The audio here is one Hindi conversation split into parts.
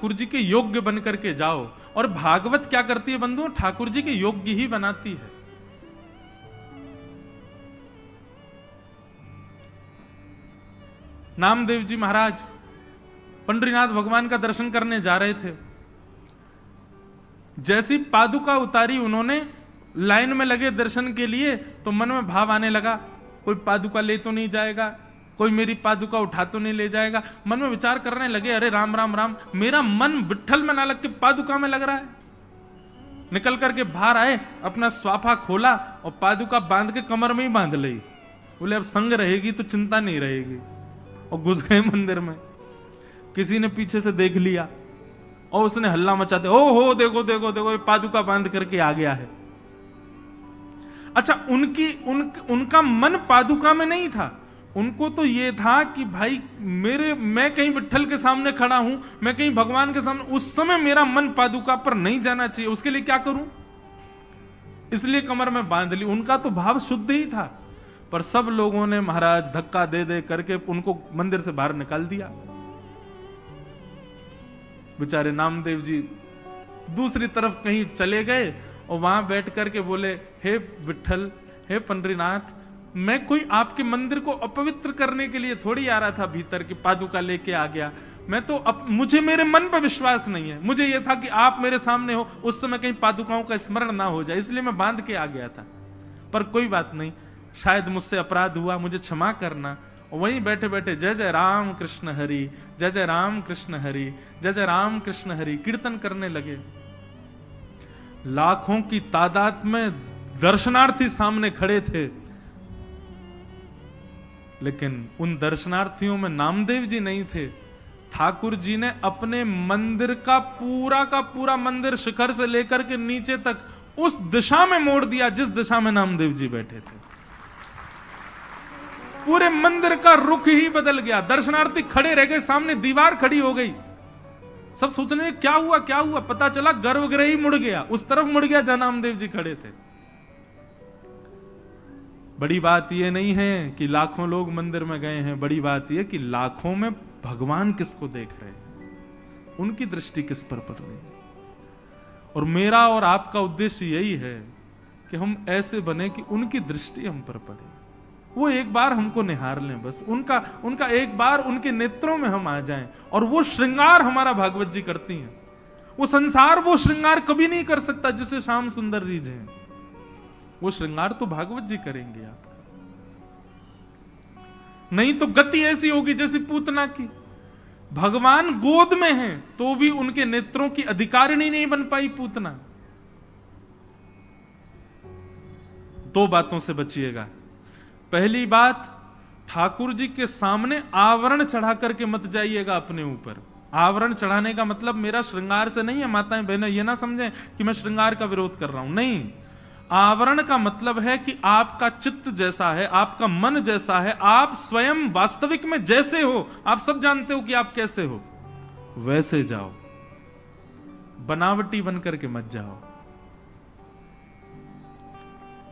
ठाकुर जी के योग्य बन करके जाओ। और भागवत क्या करती है बंधुओं, ठाकुर जी के योग्य ही बनाती है। नामदेव जी महाराज पंडरीनाथ भगवान का दर्शन करने जा रहे थे। जैसी पादुका उतारी उन्होंने, लाइन में लगे दर्शन के लिए, तो मन में भाव आने लगा, कोई पादुका ले तो नहीं जाएगा, कोई मेरी पादुका उठा तो नहीं ले जाएगा। मन में विचार करने लगे, अरे राम राम राम, मेरा मन विट्ठल में ना लग के पादुका में लग रहा है। निकल करके बाहर आए, अपना स्वाफा खोला और पादुका बांध के कमर में ही बांध ली। बोले अब संग रहेगी तो चिंता नहीं रहेगी। और घुस गए मंदिर में। किसी ने पीछे से देख लिया और उसने हल्ला मचाते, ओ हो देखो देखो देखो, ये पादुका बांध करके आ गया है। अच्छा, उनका मन पादुका में नहीं था। उनको तो ये था कि भाई मैं कहीं विट्ठल के सामने खड़ा हूं, मैं कहीं भगवान के सामने, उस समय मेरा मन पादुका पर नहीं जाना चाहिए। उसके लिए क्या करूं, इसलिए कमर में बांध ली। उनका तो भाव शुद्ध ही था, पर सब लोगों ने महाराज धक्का दे दे करके उनको मंदिर से बाहर निकाल दिया। बेचारे नामदेव जी दूसरी तरफ कहीं चले गए और वहां बैठ करके बोले, हे विट्ठल, हे पंडरीनाथ, मैं कोई आपके मंदिर को अपवित्र करने के लिए थोड़ी आ रहा था भीतर की पादुका लेके आ गया। मैं तो मुझे मेरे मन पर विश्वास नहीं है। मुझे यह था कि आप मेरे सामने हो, उस समय कहीं पादुकाओं का स्मरण ना हो जाए, इसलिए मैं बांध के आ गया था। पर कोई बात नहीं, शायद मुझसे अपराध हुआ, मुझे क्षमा करना। और वहीं बैठे बैठे जय जय राम कृष्ण हरि, जय जय राम कृष्ण हरि, जय जय राम कृष्ण हरि कीर्तन करने लगे। लाखों की तादाद में दर्शनार्थी सामने खड़े थे, लेकिन उन दर्शनार्थियों में नामदेव जी नहीं थे। ठाकुर जी ने अपने मंदिर का पूरा मंदिर शिखर से लेकर के नीचे तक उस दिशा में मोड़ दिया जिस दिशा में नामदेव जी बैठे थे। पूरे मंदिर का रुख ही बदल गया। दर्शनार्थी खड़े रह गए, सामने दीवार खड़ी हो गई। सब सोचने क्या हुआ क्या हुआ, पता चला गर्भगृह ही मुड़ गया, उस तरफ मुड़ गया जहां नामदेव जी खड़े थे। बड़ी बात यह नहीं है कि लाखों लोग मंदिर में गए हैं, बड़ी बात यह कि लाखों में भगवान किसको देख रहे हैं, उनकी दृष्टि किस पर पड़ रही है। और मेरा और आपका उद्देश्य यही है कि हम ऐसे बने कि उनकी दृष्टि हम पर पड़े, वो एक बार हमको निहार लें, बस उनका एक बार उनके नेत्रों में हम आ जाएं। और वो श्रृंगार हमारा भागवत जी करती हैं। वो संसार वो श्रृंगार कभी नहीं कर सकता जिसे श्याम सुंदर रीझे। वो श्रृंगार तो भागवत जी करेंगे आपका। नहीं तो गति ऐसी होगी जैसी पूतना की। भगवान गोद में हैं तो भी उनके नेत्रों की अधिकारिणी नहीं बन पाई पूतना। दो बातों से बचिएगा। पहली बात, ठाकुर जी के सामने आवरण चढ़ा करके मत जाइएगा अपने ऊपर। आवरण चढ़ाने का मतलब मेरा श्रृंगार से नहीं है, माताएं बहनें ये ना समझें कि मैं श्रृंगार का विरोध कर रहा हूं। नहीं, आवरण का मतलब है कि आपका चित्त जैसा है, आपका मन जैसा है, आप स्वयं वास्तविक में जैसे हो, आप सब जानते हो कि आप कैसे हो, वैसे जाओ, बनावटी बन करके मत जाओ।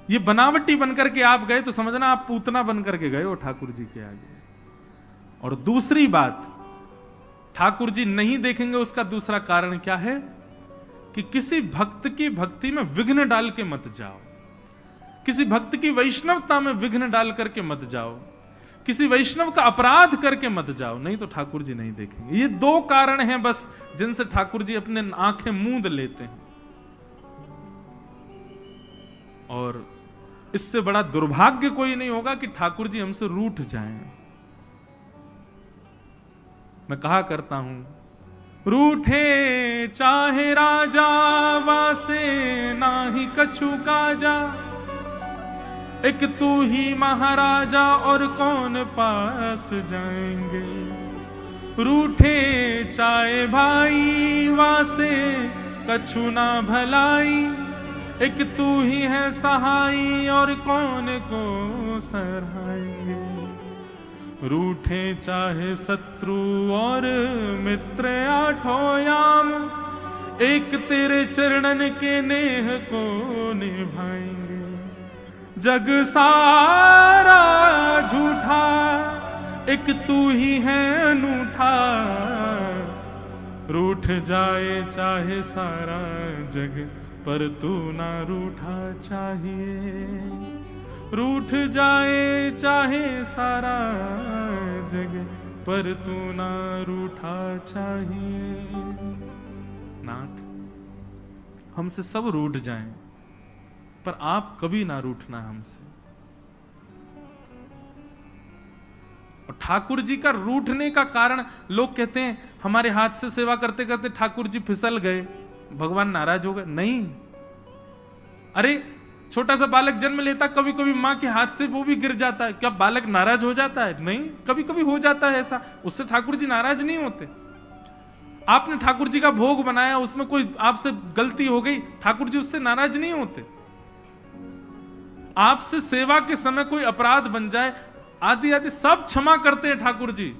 ये बनावटी बनकर के आप गए तो समझना आप पूतना बनकर के गए हो ठाकुर जी के आगे। और दूसरी बात, ठाकुर जी नहीं देखेंगे उसका दूसरा कारण क्या है कि किसी भक्त की भक्ति में विघ्न डाल के मत जाओ, किसी भक्त की वैष्णवता में विघ्न डाल करके मत जाओ, किसी वैष्णव का अपराध करके मत जाओ, नहीं तो ठाकुर जी नहीं देखेंगे। ये दो कारण हैं बस जिनसे ठाकुर जी अपने आंखें मूंद लेते हैं। और इससे बड़ा दुर्भाग्य कोई नहीं होगा कि ठाकुर जी हमसे रूठ जाएं। मैं कहा करता हूं, रूठे चाहे राजा वासे नाही कछु काजा, एक तू ही महाराजा और कौन पास जाएंगे। रूठे चाहे भाई वासे कछु ना भलाई, एक तू ही है सहाई और कौन को सराहेंगे। रूठे चाहे शत्रु और मित्र आठों याम, एक तेरे चरणन के नेह को निभाएंगे। जग सारा झूठा, एक तू ही है अनूठा, रूठ जाए चाहे सारा जग पर तू ना रूठा चाहिए, रूठ जाए चाहे सारा जग पर तू ना रूठा चाहिए। नाथ, हमसे सब रूठ जाएं, पर आप कभी ना रूठना हमसे। और ठाकुर जी का रूठने का कारण, लोग कहते हैं हमारे हाथ से सेवा करते करते ठाकुर जी फिसल गए, भगवान नाराज हो गए। नहीं, अरे छोटा सा बालक जन्म लेता, कभी कभी मां के हाथ से वो भी गिर जाता है, क्या बालक नाराज हो जाता है? नहीं, कभी कभी हो जाता है ऐसा, उससे ठाकुर जी नाराज नहीं होते। आपने ठाकुर जी का भोग बनाया, उसमें कोई आपसे गलती हो गई, ठाकुर जी उससे नाराज नहीं होते। आपसे सेवा के समय कोई अपराध बन जाए, आदि आदि सब क्षमा करते हैं ठाकुर जी।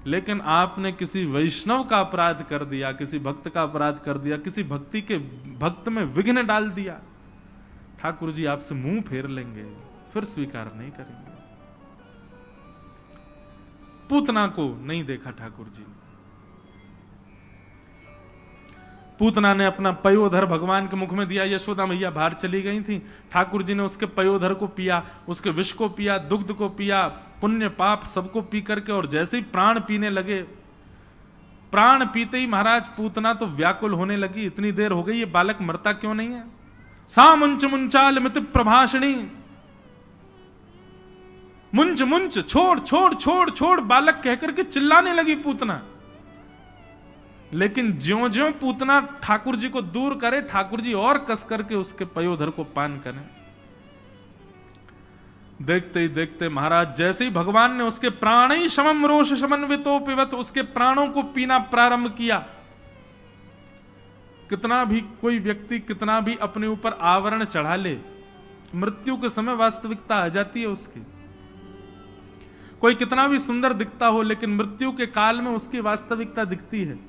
लेकिन आपने किसी वैष्णव का अपराध कर दिया, किसी भक्त का अपराध कर दिया, किसी भक्ति के भक्त में विघ्न डाल दिया, ठाकुर जी आपसे मुंह फेर लेंगे, फिर स्वीकार नहीं करेंगे। पूतना को नहीं देखा ठाकुर जी ने। पूतना ने अपना पयोधर भगवान के मुख में दिया, यशोदा मैया बाहर चली गई थी, ठाकुर जी ने उसके पयोधर को पिया, उसके विष को पिया, दुग्ध को पिया, पुण्य पाप सबको पी करके, और जैसे ही प्राण पीने लगे, प्राण पीते ही महाराज पूतना तो व्याकुल होने लगी, इतनी देर हो गई, ये बालक मरता क्यों नहीं है? सा मुंच मुंचाल मित प्रभाषणी, मुंच मुंच, छोड़ छोड़ छोड़ छोड़, बालक कहकर के चिल्लाने लगी पूतना। लेकिन ज्यों ज्यों पूतना ठाकुर जी को दूर करे, ठाकुर जी और कस करके उसके पयोधर को पान करें। देखते ही देखते महाराज, जैसे ही भगवान ने उसके प्राण ही शमम रोष समन्वितो पिबत, उसके प्राणों को पीना प्रारंभ किया। कितना भी कोई व्यक्ति कितना भी अपने ऊपर आवरण चढ़ा ले, मृत्यु के समय वास्तविकता आ जाती है उसकी। कोई कितना भी सुंदर दिखता हो, लेकिन मृत्यु के काल में उसकी वास्तविकता दिखती है।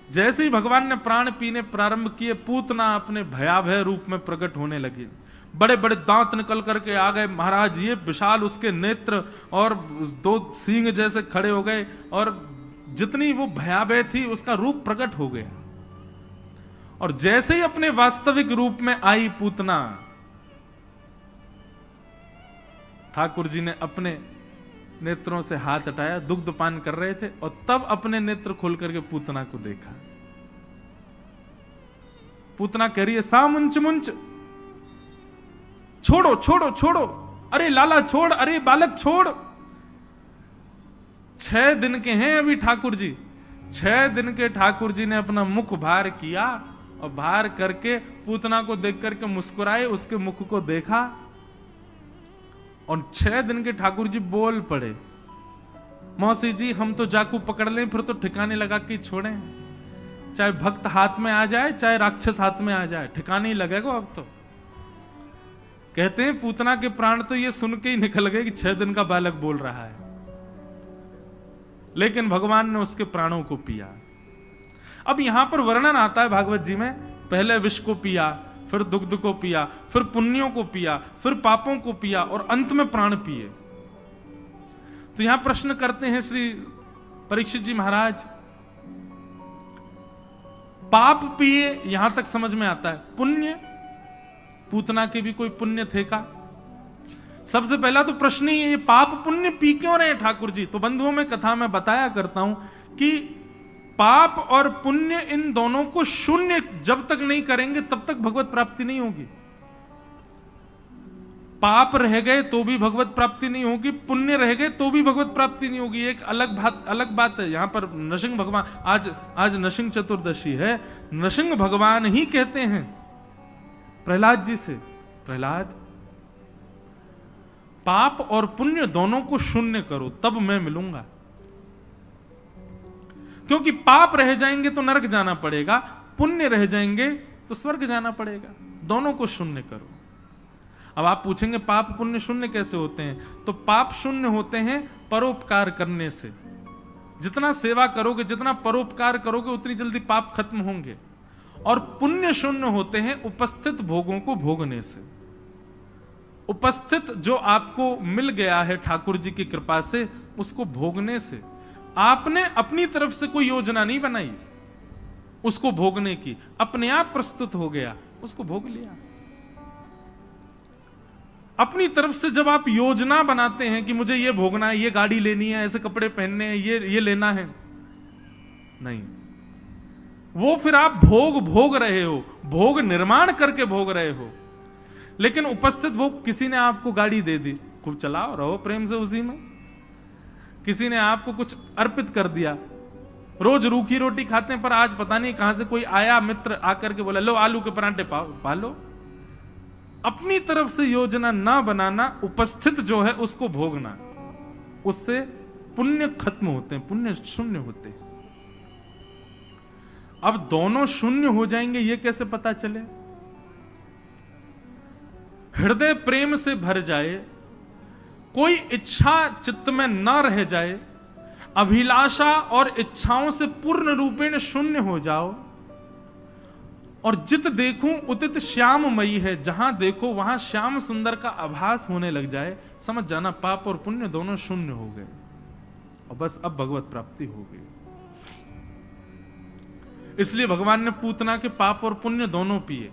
जैसे ही भगवान ने प्राण पीने प्रारंभ किए, पूतना अपने भयावह रूप में प्रकट होने लगी। बड़े बड़े दांत निकल करके आ गए महाराज, ये विशाल उसके नेत्र और दो सींग जैसे खड़े हो गए, और जितनी वो भयावह थी उसका रूप प्रकट हो गया। और जैसे ही अपने वास्तविक रूप में आई पूतना, ठाकुर जी ने अपने नेत्रों से हाथ हटाया, दुग्ध पान कर रहे थे, और तब अपने नेत्र खोल करके पूतना को देखा। पूतना कह रही है, सा मुंच मुंच, छोड़ो छोड़ो छोड़ो, अरे लाला छोड़, अरे बालक छोड़। 6 दिन के हैं अभी ठाकुर जी, 6 दिन के ठाकुर जी ने अपना मुख भार किया, और भार करके पूतना को देख करके मुस्कुराए, उसके मुख को देखा, और 6 दिन के ठाकुर जी बोल पड़े, मौसी जी हम तो जाकू पकड़ लें, फिर तो ठिकाने लगा के छोड़ें, चाहे भक्त हाथ में आ जाए चाहे राक्षस हाथ में आ जाए, ठिकाने ही लगेगा अब तो। कहते हैं पूतना के प्राण तो ये सुन के ही निकल गए कि 6 दिन का बालक बोल रहा है, लेकिन भगवान ने उसके प्राणों को पिया। अब यहां पर वर्णन आता है भागवत जी में, पहले विष को पिया, फिर दुग्ध को पिया, फिर पुण्यों को पिया, फिर पापों को पिया, और अंत में प्राण पिए। तो यहां प्रश्न करते हैं श्री परीक्षित जी महाराज, पाप पिए यहां तक समझ में आता है, पुण्य, पूतना के भी कोई पुण्य थे का? सबसे पहला तो प्रश्न ही ये, पाप पुण्य पी क्यों रहे ठाकुर जी? तो बंधुओं में कथा में बताया करता हूं कि पाप और पुण्य इन दोनों को शून्य जब तक नहीं करेंगे तब तक भगवत प्राप्ति नहीं होगी। पाप रह गए तो भी भगवत प्राप्ति नहीं होगी, पुण्य रह गए तो भी भगवत प्राप्ति नहीं होगी। एक अलग बात है। यहां पर नृसिंह भगवान, आज नृसिंह चतुर्दशी है, नृसिंह भगवान ही कहते हैं प्रहलाद जी से, प्रहलाद पाप और पुण्य दोनों को शून्य करो तब मैं मिलूंगा। क्योंकि पाप रह जाएंगे तो नरक जाना पड़ेगा, पुण्य रह जाएंगे तो स्वर्ग जाना पड़ेगा, दोनों को शून्य करो। अब आप पूछेंगे पाप पुण्य शून्य कैसे होते हैं? तो पाप शून्य होते हैं परोपकार करने से। जितना सेवा करोगे, जितना परोपकार करोगे, उतनी जल्दी पाप खत्म होंगे। और पुण्य शून्य होते हैं उपस्थित भोगों को भोगने से। उपस्थित जो आपको मिल गया है ठाकुर जी की कृपा से, उसको भोगने से। आपने अपनी तरफ से कोई योजना नहीं बनाई उसको भोगने की, अपने आप प्रस्तुत हो गया, उसको भोग लिया। अपनी तरफ से जब आप योजना बनाते हैं कि मुझे ये भोगना है, ये गाड़ी लेनी है, ऐसे कपड़े पहनने हैं, ये लेना है, नहीं, वो फिर आप भोग रहे हो, भोग निर्माण करके भोग रहे हो। लेकिन उपस्थित वो किसी ने आपको गाड़ी दे दी, खूब चलाओ, रहो प्रेम से उसी में। किसी ने आपको कुछ अर्पित कर दिया, रोज रूखी रोटी खाते हैं, पर आज पता नहीं कहां से कोई आया मित्र आकर के बोला लो आलू के परांठे पालो। अपनी तरफ से योजना ना बनाना, उपस्थित जो है उसको भोगना, उससे पुण्य खत्म होते हैं, पुण्य शून्य होते हैं। अब दोनों शून्य हो जाएंगे ये कैसे पता चले? हृदय प्रेम से भर जाए, कोई इच्छा चित्त में न रह जाए, अभिलाषा और इच्छाओं से पूर्ण रूपेण शून्य हो जाओ, और जित देखूं उदित श्याममयी है, जहां देखो वहां श्याम सुंदर का आभास होने लग जाए, समझ जाना पाप और पुण्य दोनों शून्य हो गए और बस अब भगवत प्राप्ति हो गई। इसलिए भगवान ने पूतना के पाप और पुण्य दोनों पिए।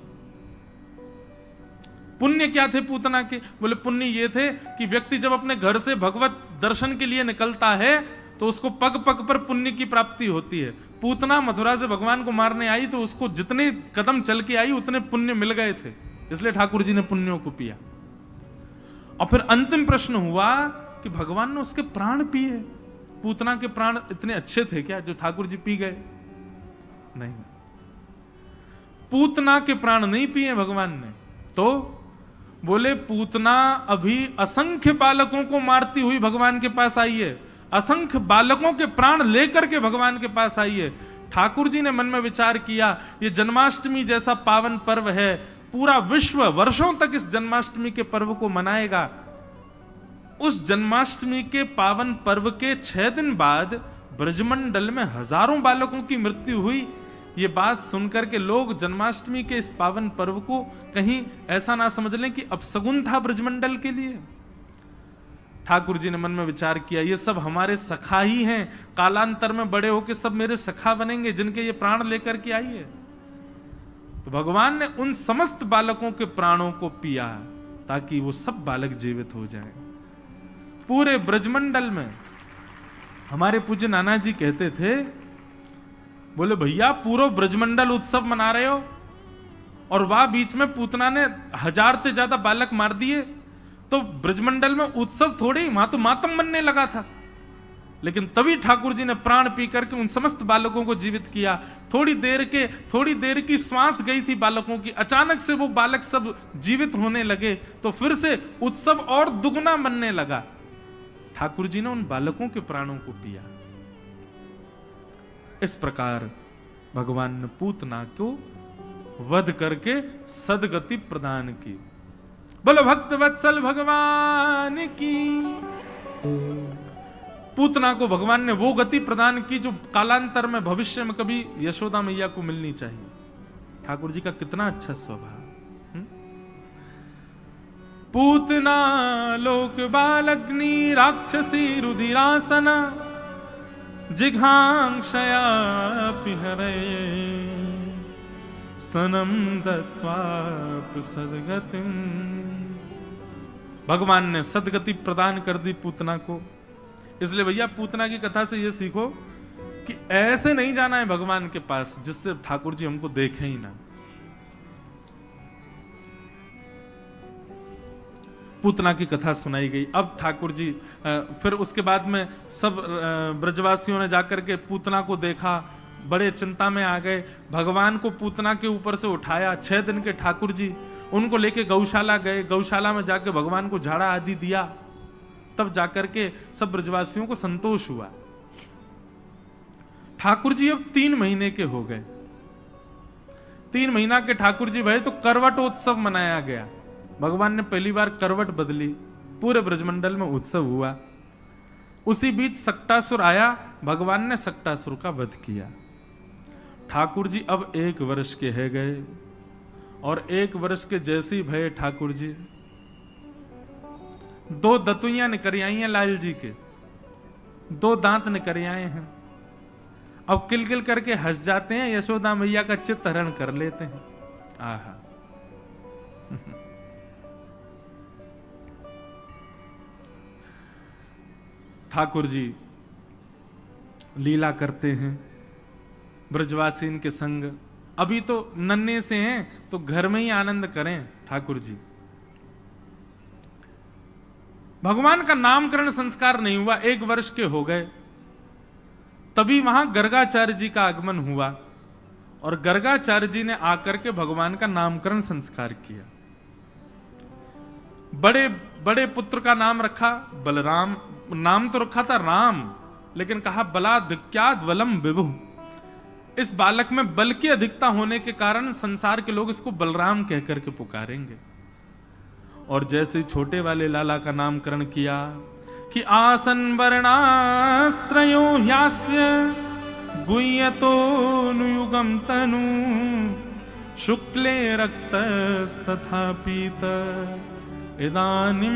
पुण्य क्या थे पूतना के? बोले पुण्य ये थे कि व्यक्ति जब अपने घर से भगवत दर्शन के लिए निकलता है तो उसको पग पग पर पुण्य की प्राप्ति होती है। पूतना मथुरा से भगवान को मारने आई तो उसको जितने कदम चल के आई उतने पुण्य मिल गए थे, इसलिए ठाकुर जी ने पुण्यों को पिया। और फिर अंतिम प्रश्न हुआ कि भगवान ने उसके प्राण पिए। पूतना के प्राण इतने अच्छे थे क्या जो ठाकुर जी पी गए? नहीं, पूतना के प्राण नहीं पिए भगवान ने। तो बोले पूतना अभी असंख्य बालकों को मारती हुई भगवान के पास आई है, असंख्य बालकों के प्राण लेकर के भगवान के पास आई है। ठाकुर जी ने मन में विचार किया, ये जन्माष्टमी जैसा पावन पर्व है, पूरा विश्व वर्षों तक इस जन्माष्टमी के पर्व को मनाएगा। उस जन्माष्टमी के पावन पर्व के 6 दिन बाद ब्रजमंडल में हजारों बालकों की मृत्यु हुई। ये बात सुनकर के लोग जन्माष्टमी के इस पावन पर्व को कहीं ऐसा ना समझ लें कि अपशगुन था ब्रजमंडल के लिए। ठाकुर जी ने मन में विचार किया, ये सब हमारे सखा ही हैं, कालांतर में बड़े होके सब मेरे सखा बनेंगे जिनके ये प्राण लेकर के आई है। तो भगवान ने उन समस्त बालकों के प्राणों को पिया ताकि वो सब बालक जीवित हो जाए। पूरे ब्रजमंडल में हमारे पूज्य नाना जी कहते थे, बोले भैया पूरा ब्रजमंडल उत्सव मना रहे हो और वह बीच में पूतना ने 1000 से ज्यादा बालक मार दिए, तो ब्रजमंडल में उत्सव थोड़े, वहां तो मातम बनने लगा था। लेकिन तभी ठाकुर जी ने प्राण पी करके उन समस्त बालकों को जीवित किया। थोड़ी देर की श्वास गई थी बालकों की, अचानक से वो बालक सब जीवित होने लगे, तो फिर से उत्सव और दुगना बनने लगा। ठाकुर जी ने उन बालकों के प्राणों को पिया। इस प्रकार भगवान ने पूतना को वध करके सदगति प्रदान की। बोलो भक्त वत्सल भगवान की। पूतना को भगवान ने वो गति प्रदान की जो कालांतर में भविष्य में कभी यशोदा मैया को मिलनी चाहिए। ठाकुर जी का कितना अच्छा स्वभाव। पूतना लोक बालग्नि राक्षसी रुधिरासना जिघांक्षया पिहरे स्तनम दत्वाप सदगतिम। भगवान ने सदगति प्रदान कर दी पूतना को। इसलिए भैया पूतना की कथा से ये सीखो कि ऐसे नहीं जाना है भगवान के पास जिससे ठाकुर जी हमको देखें ही ना। पूतना की कथा सुनाई गई। अब ठाकुर जी फिर उसके बाद में सब ब्रजवासियों ने जाकर के पूतना को देखा, बड़े चिंता में आ गए। भगवान को पूतना के ऊपर से उठाया। 6 दिन के ठाकुर जी उनको लेके गौशाला गए। गौशाला में जाकर भगवान को झाड़ा आदि दिया, तब जाकर के सब ब्रजवासियों को संतोष हुआ। ठाकुर जी अब 3 महीने के हो गए। 3 महीना के ठाकुर जी भये तो करवट उत्सव मनाया गया। भगवान ने पहली बार करवट बदली, पूरे ब्रजमंडल में उत्सव हुआ। उसी बीच सक्टासुर आया, भगवान ने सक्टासुर का वध किया। ठाकुर जी अब 1 वर्ष के है गए और 1 वर्ष के जैसे भये ठाकुर जी 2 दतुइयां निकल आई हैं लाल जी के। 2 दांत निकल आए हैं, अब किलकिल करके हंस जाते हैं, यशोदा मैया का चित्त हरण कर लेते हैं। आहा ठाकुर जी लीला करते हैं ब्रजवासीन के संग। अभी तो नन्हे से हैं तो घर में ही आनंद करें ठाकुर जी। भगवान का नामकरण संस्कार नहीं हुआ, 1 वर्ष के हो गए, तभी वहां गर्गाचार्य जी का आगमन हुआ और गर्गाचार्य जी ने आकर के भगवान का नामकरण संस्कार किया। बड़े बड़े पुत्र का नाम रखा बलराम, नाम तो रखा था राम, लेकिन कहा बलाधिक्याद बलम विभु। इस बालक में बल की अधिकता होने के कारण संसार के लोग इसको बलराम कहकर के पुकारेंगे। और जैसे छोटे वाले लाला का नामकरण किया कि आसन वर्णास्त्रयो ह्यास्य गुह्यतो नुयुगम तनु शुक्ले रक्तस्तथा पीत इदानीं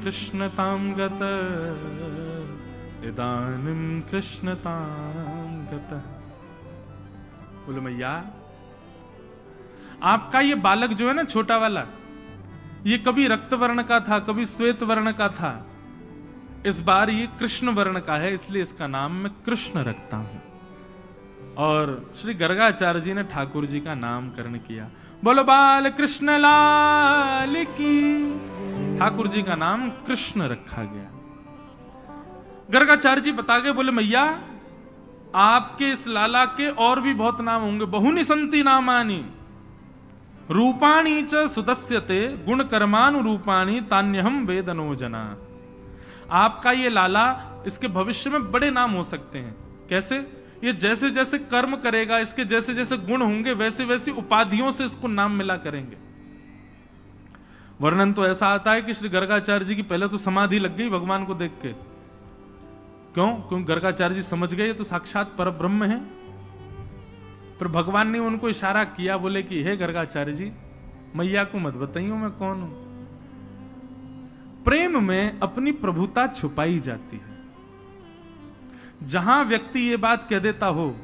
कृष्णतां गत इदानीं कृष्णतां गत। बोलो मैया आपका ये बालक जो है ना छोटा वाला, ये कभी रक्त वर्ण का था, कभी श्वेत वर्ण का था, इस बार ये कृष्ण वर्ण का है, इसलिए इसका नाम मैं कृष्ण रखता हूं। और श्री गर्गाचार्य जी ने ठाकुर जी का नामकरण किया। बोलो बाल कृष्ण लाल की। ठाकुर जी का नाम कृष्ण रखा गया। गर्गाचार्य जी बता गए, बोले मैया आपके इस लाला के और भी बहुत नाम होंगे, बहुनि संति नामानि रूपाणी च सुदस्यते गुण कर्मानुरूपाणी तान्यहम वेदनो जना। आपका ये लाला, इसके भविष्य में बड़े नाम हो सकते हैं। कैसे? ये जैसे जैसे कर्म करेगा, इसके जैसे जैसे गुण होंगे, वैसे वैसी उपाधियों से इसको नाम मिला करेंगे। वर्णन तो ऐसा आता है कि श्री गर्गाचार्य जी की पहले तो समाधि लग गई भगवान को देख के। क्योंकि गर्गाचार्य जी समझ गए तो साक्षात परब्रह्म है। पर भगवान ने उनको इशारा किया, बोले कि हे गर्गाचार्य जी मैया को मत बताइयो मैं कौन हूं। प्रेम में अपनी प्रभुता छुपाई जाती है। जहां व्यक्ति ये बात कह देता हो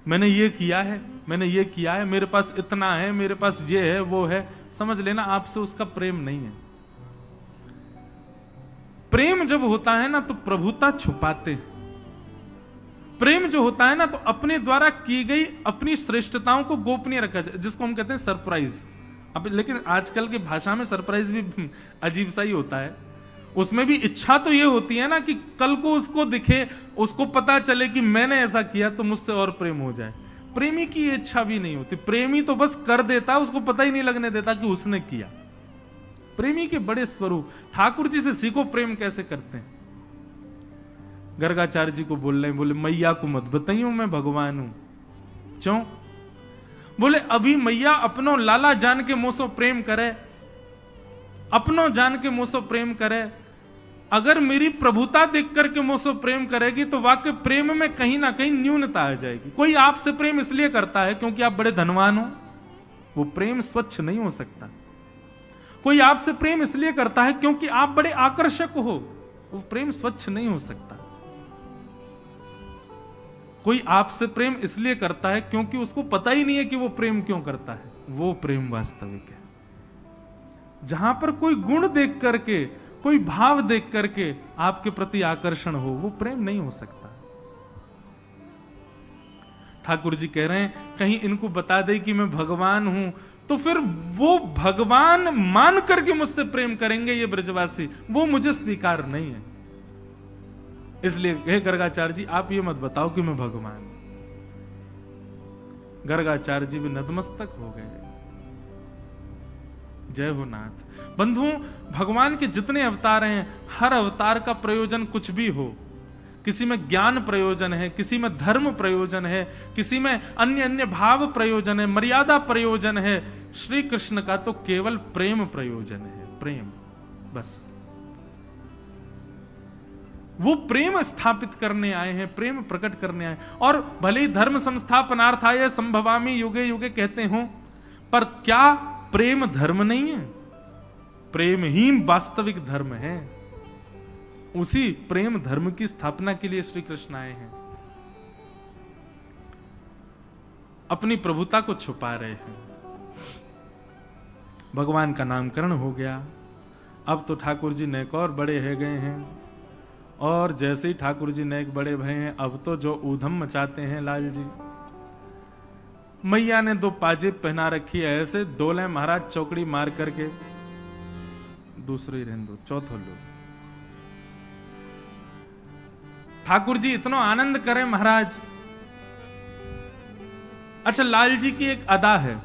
मैंने ये किया है, मैंने ये किया है, मेरे पास इतना है, मेरे पास ये है वो है, समझ लेना आपसे उसका प्रेम नहीं है। प्रेम जब होता है ना तो प्रभुता छुपाते हैं। प्रेम जो होता है ना तो अपने द्वारा की गई अपनी श्रेष्ठताओं को गोपनीय रखा जाए, जिसको हम कहते हैं सरप्राइज। अब लेकिन आजकल की भाषा में सरप्राइज भी अजीब सा ही होता है। उसमें भी इच्छा तो ये होती है ना कि कल को उसको दिखे, उसको पता चले कि मैंने ऐसा किया तो मुझसे और प्रेम हो जाए। प्रेमी की ये इच्छा भी नहीं होती। प्रेमी तो बस कर देता, उसको पता ही नहीं लगने देता कि उसने किया। प्रेमी के बड़े स्वरूप। ठाकुर जी से सीखो प्रेम कैसे करते हैं। गर्गाचार्य जी को बोल रहे, बोले मैया को मत बताइयो मैं भगवान हूं। क्यों? बोले अभी मैया अपनो लाला जान के मुंह से प्रेम करे, अपनो जान के मुंह से प्रेम करे। अगर मेरी प्रभुता देख करके मुंह से प्रेम करेगी तो वाकई प्रेम में कहीं ना कहीं न्यूनता आ जाएगी। कोई आपसे प्रेम इसलिए करता है क्योंकि आप बड़े धनवान हो, वो प्रेम स्वच्छ नहीं हो सकता। कोई आपसे प्रेम इसलिए करता है क्योंकि आप बड़े आकर्षक हो, वो प्रेम स्वच्छ नहीं हो सकता। कोई आपसे प्रेम इसलिए करता है क्योंकि उसको पता ही नहीं है कि वो प्रेम क्यों करता है, वो प्रेम वास्तविक है। जहां पर कोई गुण देख करके, कोई भाव देख करके आपके प्रति आकर्षण हो, वो प्रेम नहीं हो सकता। ठाकुर जी कह रहे हैं कहीं इनको बता दे कि मैं भगवान हूं तो फिर वो भगवान मान करके मुझसे प्रेम करेंगे ये ब्रजवासी, वो मुझे स्वीकार नहीं है। इसलिए हे गर्गाचार्य जी आप ये मत बताओ कि मैं भगवान। गर्गाचार्य जी भी नतमस्तक हो गए। जय हो नाथ। बंधुओं, भगवान के जितने अवतार हैं, हर अवतार का प्रयोजन कुछ भी हो। किसी में ज्ञान प्रयोजन है, किसी में धर्म प्रयोजन है, किसी में अन्य अन्य भाव प्रयोजन है, मर्यादा प्रयोजन है। श्री कृष्ण का तो केवल प्रेम प्रयोजन है। प्रेम बस, वो प्रेम स्थापित करने आए हैं, प्रेम प्रकट करने आए। और भले ही धर्म संस्थापनार्थाय संभवामि युगे युगे कहते हो, पर क्या प्रेम धर्म नहीं है? प्रेम ही वास्तविक धर्म है। उसी प्रेम धर्म की स्थापना के लिए श्री कृष्ण आए हैं। अपनी प्रभुता को छुपा रहे हैं। भगवान का नामकरण हो गया। अब तो ठाकुर जी नेक और बड़े है गए हैं, और जैसे ही ठाकुर जी नेक बड़े भये हैं, अब तो जो ऊधम मचाते हैं लाल जी। मैया ने 2 पाजेब पहना रखी है, ऐसे डोले महाराज चौकड़ी मार करके। दूसरी रहने दो, चौथो लो। ठाकुर जी इतना आनंद करें महाराज। अच्छा, लाल जी की एक अदा है,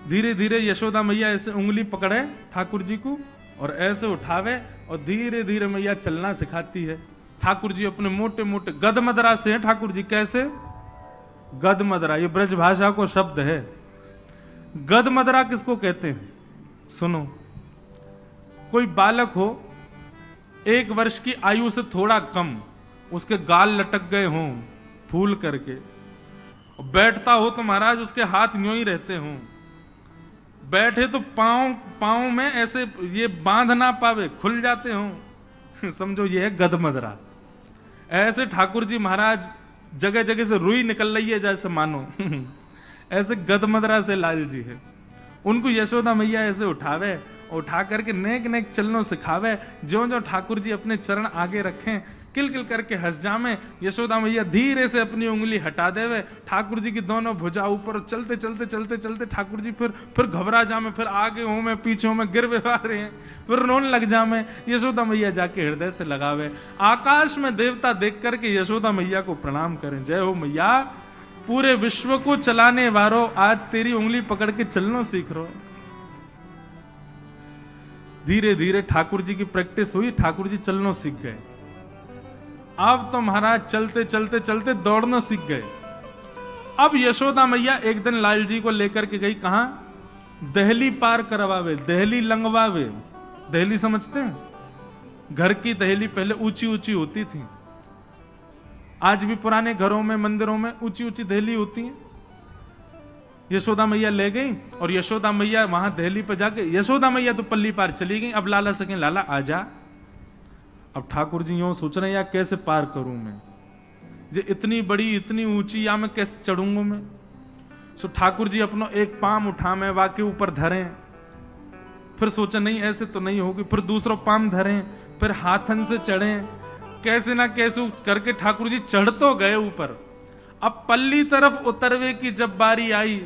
धीरे धीरे यशोदा मैया ऐसे उंगली पकड़े ठाकुर जी को और ऐसे उठावे, और धीरे धीरे मैया चलना सिखाती है। ठाकुर जी अपने मोटे मोटे गद मदरा से हैं ठाकुर जी। कैसे? गद मदरा, ये ब्रज भाषा को शब्द है। गद मदरा किसको कहते हैं? सुनो, कोई बालक हो 1 वर्ष की आयु से थोड़ा कम, उसके गाल लटक गए हों फूल करके, बैठता हो तो महाराज उसके हाथ यूं ही रहते हों, बैठे तो पांव में ऐसे ये बांध ना पावे, खुल जाते हों समझो ये है गदमदरा। ऐसे ठाकुर जी महाराज जगह जगह से रुई निकल रही है जैसे मानो ऐसे गदमदरा से लाल जी है। उनको यशोदा मैया ऐसे उठावे, उठा करके नेक नेक चलनो सिखावे। जो जो ठाकुर जी अपने चरण आगे रखें, किल किल करके हंस जामे। यशोदा मैया धीरे से अपनी उंगली हटा देवे, ठाकुर जी की दोनों भुजा ऊपर, चलते चलते चलते चलते ठाकुर जी फिर घबरा जामे, फिर आगे हो में पीछे हो में गिर आ रहे हैं, फिर रोने लग जामे। यशोदा मैया जाके हृदय से लगावे, आकाश में देवता देख करके यशोदा मैया को प्रणाम करें। जय हो मैया, पूरे विश्व को चलाने वालों, आज तेरी उंगली पकड़ के चलना सीख रहो। धीरे धीरे ठाकुर जी की प्रैक्टिस हुई, ठाकुर जी चलना सीख गए। अब तो महाराज चलते चलते चलते दौड़ना सीख गए। अब यशोदा मैया एक दिन लाल जी को लेकर के गई, कहां? दहली पार करवावे, दहली लंगवावे। दहली समझते हैं? घर की दहली पहले ऊंची ऊंची होती थी, आज भी पुराने घरों में मंदिरों में ऊंची ऊंची दहली होती है। यशोदा मैया ले गई और यशोदा मैया वहां दहली पर जाके, यशोदा मैया तो पल्ली पार चली गई। अब लाला सके, लाला आजा। अब ठाकुर जी यूं सोच रहे हैं, या कैसे पार करूं मैं, जो इतनी बड़ी इतनी ऊंची, या मैं कैसे चढ़ूंगा मैं। सो ठाकुर जी अपनो एक पाम उठा में वाके ऊपर धरें, फिर सोचा नहीं ऐसे तो नहीं होगी, फिर दूसरा पाम धरें, फिर हाथन से चढ़ें, कैसे ना कैसे करके ठाकुर जी चढ़ तो गए ऊपर। अब पल्ली तरफ उतरवे की जब बारी आई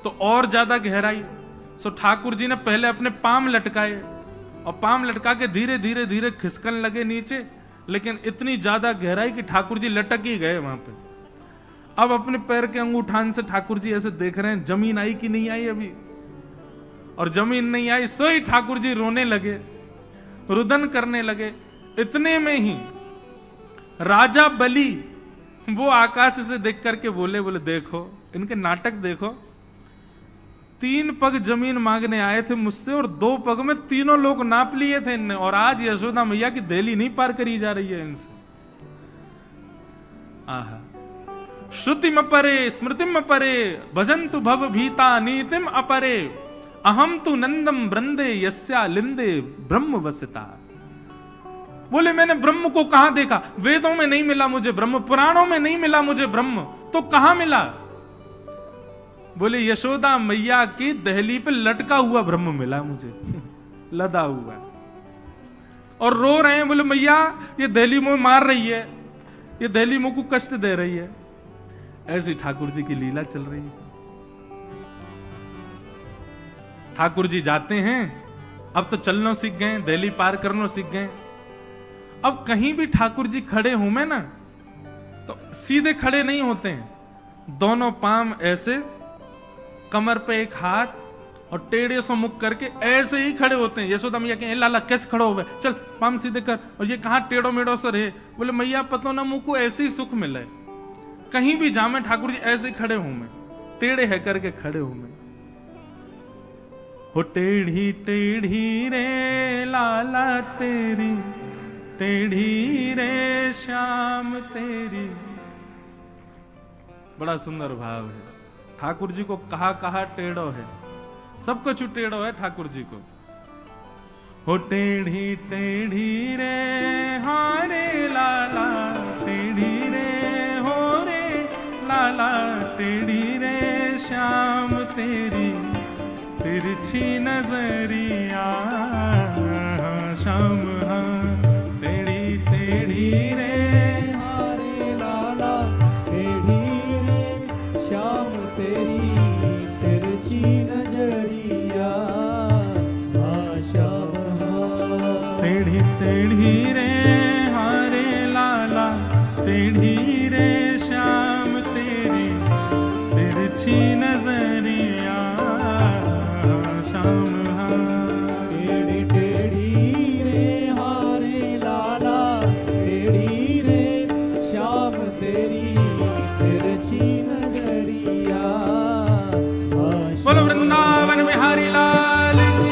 तो और ज्यादा गहराई। सो ठाकुर जी ने पहले अपने पाम लटकाए, और पाम लटका के धीरे धीरे धीरे खिसकन लगे नीचे, लेकिन इतनी ज्यादा गहराई कि ठाकुर जी लटक ही गए वहां पे। अब अपने पैर के अंगूठान से ठाकुर जी ऐसे देख रहे हैं, जमीन आई कि नहीं आई अभी, और जमीन नहीं आई। सो ही ठाकुर जी रोने लगे, रुदन करने लगे। इतने में ही राजा बलि वो आकाश से देख करके बोले देखो इनके नाटक देखो, 3 पग जमीन मांगने आए थे मुझसे और 2 पग में तीनों लोग नाप लिए थे इनने, और आज यशोदा मैया की दहली नहीं पार करी जा रही है इनसे। आहा, श्रुतिम अपरे स्मृतिम अपरे भजन्तु भव भीता नीतिम अपरे, अहम तु नंदम वृंदे यस्या लिंदे ब्रह्म वसिता। बोले मैंने ब्रह्म को कहां देखा? वेदों में नहीं मिला मुझे ब्रह्म, पुराणों में नहीं मिला मुझे ब्रह्म, तो कहां मिला? बोले यशोदा मैया की दहली पे लटका हुआ ब्रह्म मिला मुझे लदा हुआ, और रो रहे हैं। बोले मैया ये दहली मुझे मार रही है, ये दहली मुझको कष्ट दे रही है। ऐसी ठाकुर जी की लीला चल रही है। ठाकुर जी जाते हैं, अब तो चलना सीख गए, दहली पार करना सीख गए। अब कहीं भी ठाकुर जी खड़े हूं मैं ना, तो सीधे खड़े नहीं होते हैं, दोनों पाम ऐसे, कमर पे एक हाथ, और टेढ़े से मुख करके ऐसे ही खड़े होते हैं। यशोदा मैया कहें लाला कैसे खड़े हो गए, चल पाम सीधे कर, और ये कहां टेढ़ो मेढ़ो से रहे। बोले मैया पतो ना मुझको ऐसे ही सुख मिले, कहीं भी जामे ठाकुर जी ऐसे खड़े हूं मैं, टेढ़े है करके खड़े हूं मैं। हो टेढ़ी टेढ़ी रे लाला तेरी, टेढ़ी रे श्याम तेरी। बड़ा सुंदर भाव है। ठाकुर जी को कहा टेढ़ो है, सब कुछ टेढ़ो है ठाकुर जी को। हो टेढ़ी टेढ़ी रे हारे लाला, टेढ़ी रे हो रे लाला, टेढ़ी रे श्याम तेरी तिरछी नजरिया, श्याम हाँ टेढ़ी टेढ़ी रे हारे लाला, टेढ़ी रे श्याम तेरी तिरछी नजरिया, श्याम टेढ़ी टेढ़ी रे हारे लाला, टेढ़ी रे श्याम तेरी तिरछी नजरिया, श्याम टेढ़ी टेढ़ी रे हारे लाला, टेढ़ी रे श्याम तेरी तिरछी नजरिया। बोलो वृंदावन बिहारी लाल की।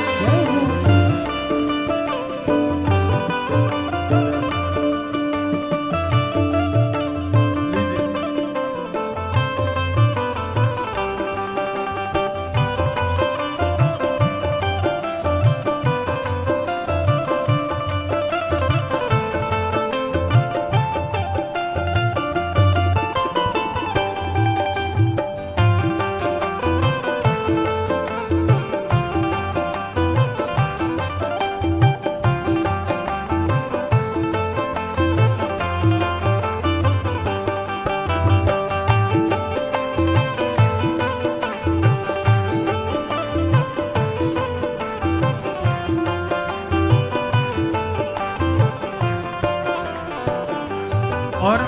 और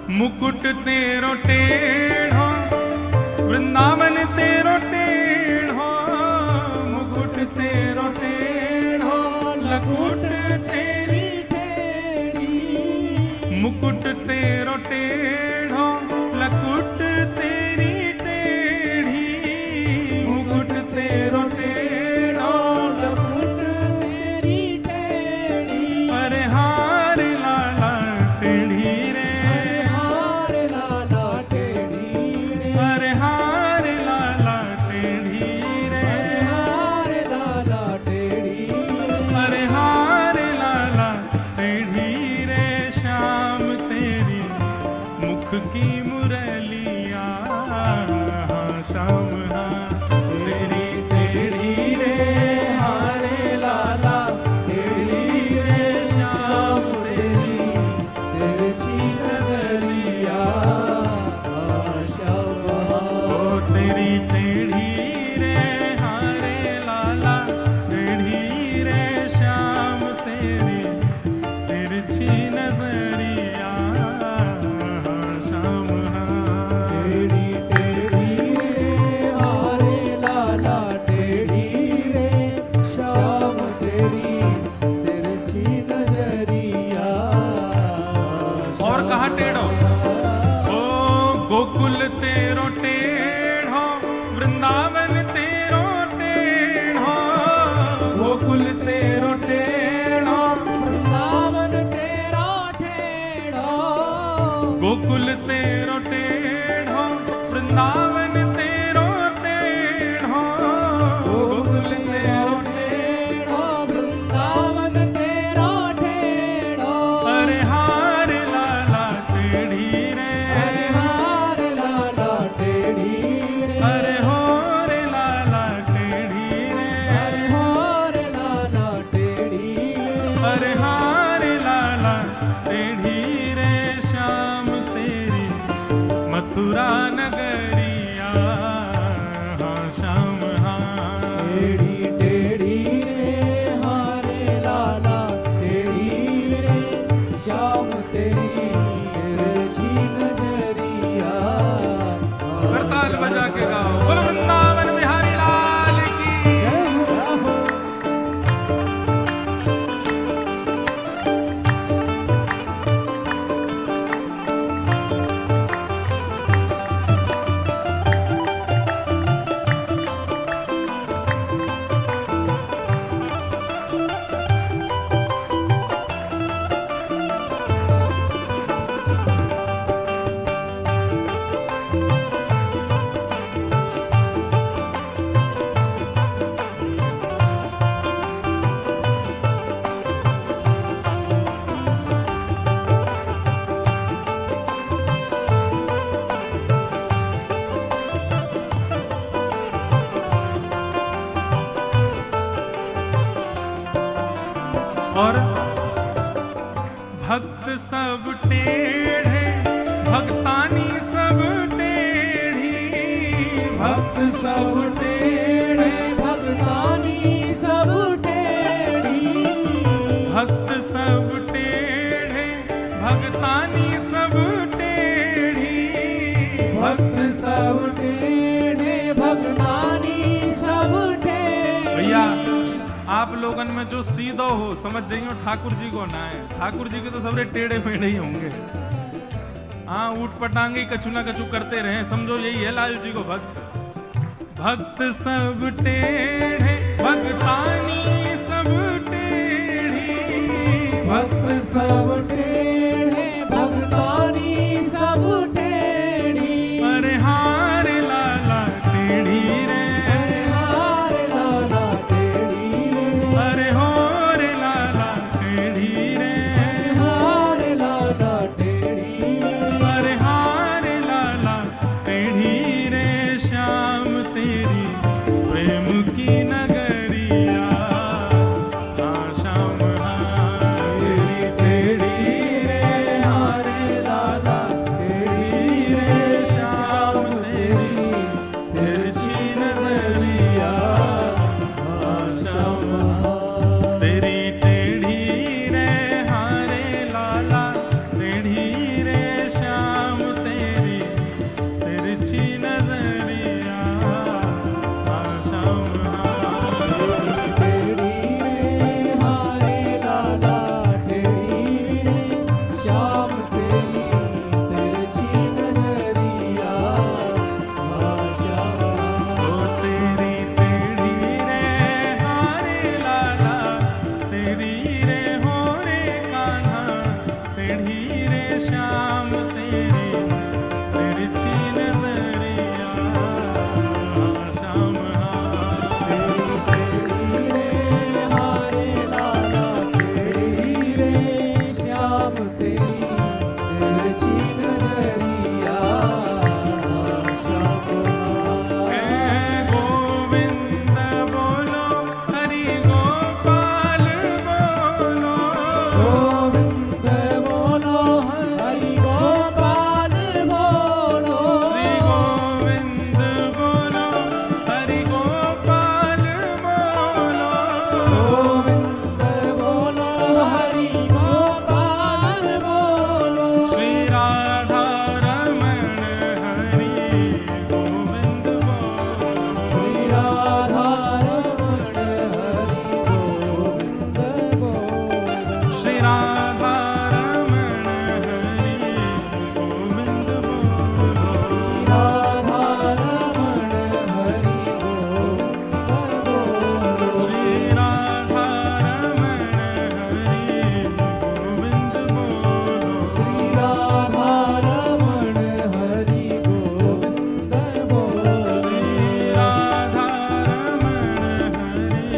मुकुट तेरो टेढ़ो, वृंदावन तेरो टेढ़ो, मुकुट तेरो टेढ़ो, लकुट तेरी टेढ़ी, मुकुट तेरो टेढ़ो, लकुट तेरी टेढ़ी, मुकुट तेरो टेढ़ो, लकुट तेरी टेढ़ी, अरे हार लाला टेढ़ी रे, हारे लाला टेढ़ी रे, अरे हार लाला टेढ़ी रे, हारे लाला टेढ़ी रे, अरे हार लाला टेढ़ी रे, श्याम तेरी मुख की मुरलिया, श्याम हाँ तेरी टेढ़ी रे, हारे लाला टेढ़ी रे, श्याम तेरी तिरछी नजरिया, श्याम ओ तेरी टेढ़ी रे हारे लाला, टेढ़ी रे श्याम तेरी तिरछी नजरिया, श्याम टेढ़ी टेढ़ी रे हारे लाला, टेढ़ी रे श्याम तेरी तिरछी नजरिया। और कहा टेढ़ो, ओ गोकुल तेरो टेढ़ो, वृंदावन तेरो टेढ़ो, गोकुल तेरो टेढ़ो, वृंदावन तेरा टेढ़ो, गोकुल तेरो टेढ़ो, वृंदावन तेरो टेढ़ो, गोकुल तेरो टेढ़ो, वृंदावन तेरा टेढ़ो, अरे हार लाला टेढ़ी रे, अरे हारे लाला टेढ़ी रे, अरे हो रे लाला टेढ़ी रे, अरे हारे लाला टेढ़ी रे, अरे हार लाला टेढ़ी रे, श्याम तेरी मथुरा नगरिया, हाँ श्याम हाँ टेढ़ी टेढ़ी रे हारे लाला, टेढ़ी रे श्याम तेरी तिरछी नजरिया। करताल बजा के गाओ, बोलो वृंदावन बिहारी लाल की। सब टेढ़े भक्तानी सब टेढ़ी, भक्त सब टेढ़े भक्तानी सब टेढ़ी, भक्त सब टेढ़े भक्तानी सब टेढ़ी, भक्त सब टेढ़े भक्तानी सब टेढ़ी। भैया आप लोगन में जो सीधो हो समझ जाइयो ठाकुर जी को ना है, ठाकुर जी के तो सबरे टेढ़े मेढ़े ही होंगे। हाँ ऊट पटांगे कछु ना कछु करते रहे, समझो यही है लाल जी को भक्त। भक्त सब टेढ़े भक्तानी सब टेढ़ी, भक्त सब टेढ़े भक्तानी सब टेढ़ी, अरे हार लाला टेढ़ी रे, अरे हार लाला टेढ़ी रे, अरे हो रे लाला टेढ़ी रे, हार लाला टेढ़ी रे, अरे हार लाला टेढ़ी रे, श्याम तेरी प्रेम की नगरिया, हाँ श्याम तेरी टेढ़ी रे, हार लाला टेढ़ी रे, श्याम तेरी तिरछी नजरिया, हाँ श्याम तेरी टेढ़ी रे हारे लाला टेढ़ी रे, श्याम तेरी तिरछी नजरिया, हाँ श्याम टेढ़ी रे, हारे लाला टेढ़ी रे, श्याम तेरी तिरछी नजरिया, हाँ श्याम ओ तेरी टेढ़ी रे हारे लाला तेरी रे हो रे कान्हा, टेढ़ी रे श्याम तेरी तिरछी नजरिया, हाँ श्याम टेढ़ी रे, हारे लाला टेढ़ी रे, श्याम तेरी तिरछी नजरिया, हाँ श्याम हे गोविंद बोलो हरि गोपाल बोलो, गोविंद बोलो हरि गोपाल बोलो, श्री गोविंद बोलो हरि गोपाल बोलो, गोविंद बोलो हरि गोपाल बोलो, श्री राधा रमण हरि गोविंद बोलो, श्री राधा रमण हरि गोविंद बोलो, श्री राधा रमण हरि गोविंद बोलो, राधा रमण हरि गोविंद बोलो, श्री राधा रमण हरि गोविंद बोलो, श्री राधा रमण हरि गोविंद बोलो, श्री राधा रमण हरि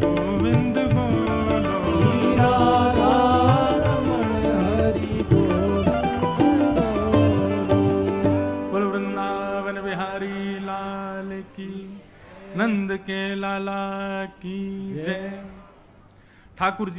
गोविंद बोलो, श्री राधा रमण हरि गोविंद बोलो। बोल वृंदावन बिहारी लाल की, नंद के लाला की जय। ठाकुर जी